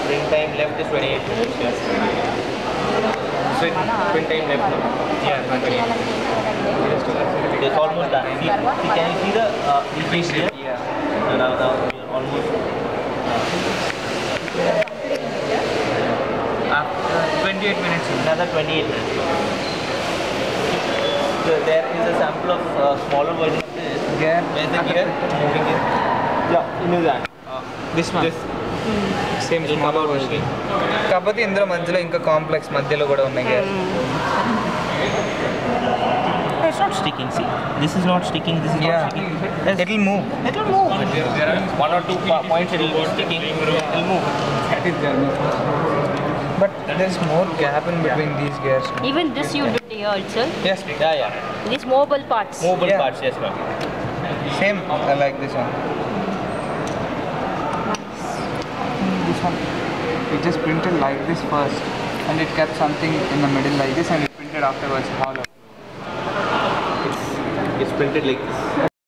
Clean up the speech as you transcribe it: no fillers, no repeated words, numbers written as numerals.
Print time left is 28 minutes. Yes. So print time left now. Yeah, 28. It's almost done. See, can you see the piece here? Yeah. Now we are almost. 28 minutes. Another 28 minutes. So there is a sample of smaller version of this. Gear. Where's the gear? Moving gear. Yeah, in his hand. This one. This. Same smaller version. Kapati indra madhyalo inka complex madhyalo kuda unnai gear. It's not sticking. See, this is not sticking. This is not sticking. Yes. It will move. It will move. There are 1 or 2 points it will be sticking. It will move. That is German. But there is more gap in between these gears. Even this you did here also. Yes. Yeah. These mobile parts. Mobile parts. Yes, ma'am. Same like this one. This one. It just printed like this first, and it kept something in the middle like this, and it printed afterwards hollow. It's printed like this.